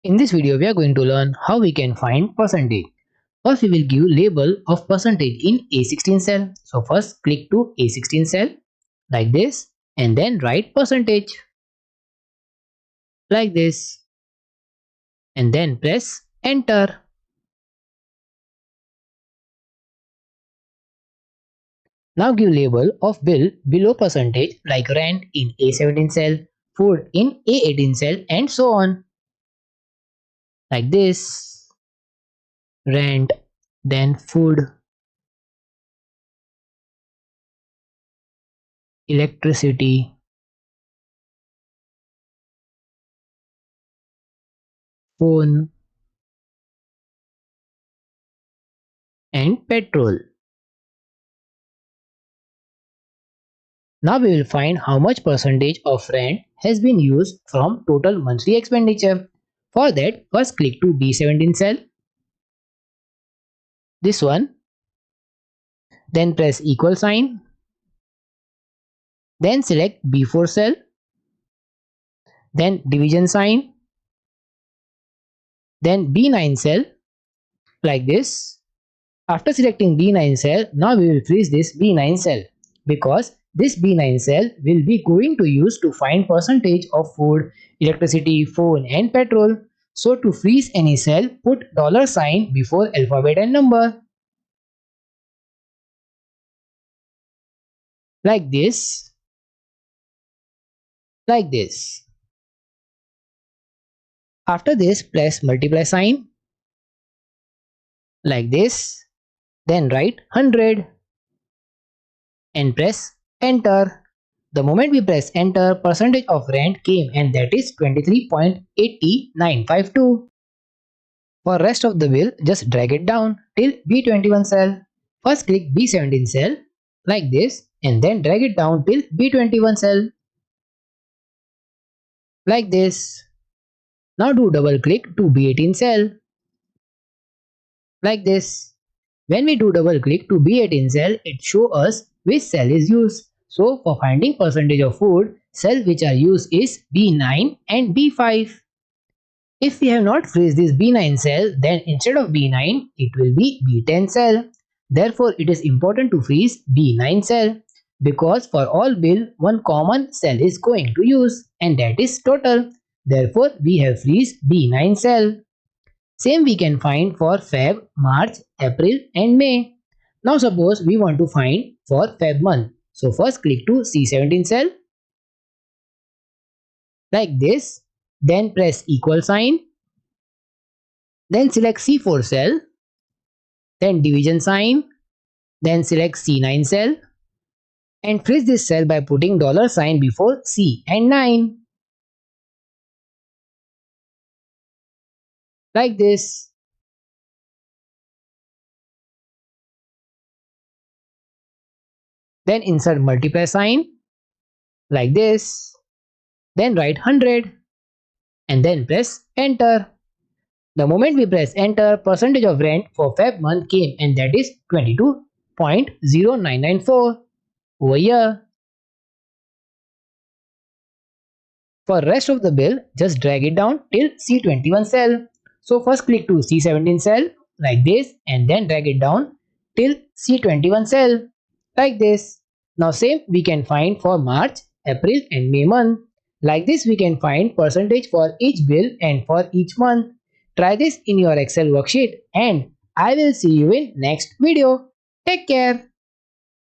In this video, we are going to learn how we can find percentage. First, we will give label of percentage in A16 cell. So first click to A16 cell like this and then write percentage like this and then press enter. Now give label of bill below percentage like rent in A17 cell, food in A18 cell and so on. Like this, rent, then food, electricity, phone and petrol. Now we will find how much percentage of rent has been used from total monthly expenditure. For that, first click to B17 cell, this one, then press equal sign, then select B4 cell, then division sign, then B9 cell like this. After selecting B9 cell, now we will freeze this B9 cell because this B9 cell will be going to use to find percentage of food, electricity, phone and petrol. So to freeze any cell, put $sign before alphabet and number. Like this. Like this. After this, press multiply sign. Like this. Then write 100. And press enter. The moment we press enter, percentage of rent came and that is 23.80952. For rest of the bill, just drag it down till B21 cell. First click B17 cell like this and then drag it down till B21 cell like this. Now do double click to B18 cell like this. When we do double click to B18 cell, it shows us which cell is used. So for finding percentage of food, cell which are used is B9 and B5. If we have not freeze this B9 cell, then instead of B9, it will be B10 cell. Therefore, it is important to freeze B9 cell because for all bill, one common cell is going to use and that is total. Therefore, we have freeze B9 cell. Same we can find for Feb, March, April and May. Now suppose we want to find for Feb month. So first click to C17 cell like this. Then press equal sign. Then select C4 cell. Then division sign. Then select C9 cell. And freeze this cell by putting $sign before C and 9. Like this. Then insert multiply sign. Like this. Then write 100. And then press enter. The moment we press enter, percentage of rent for Feb month came and that is 22.0994 over here. For rest of the bill, just drag it down till C21 cell. So first click to C17 cell like this and then drag it down till C21 cell like this. Now same we can find for March, April and May month. Like this we can find percentage for each bill and for each month. Try this in your Excel worksheet and I will see you in next video. Take care.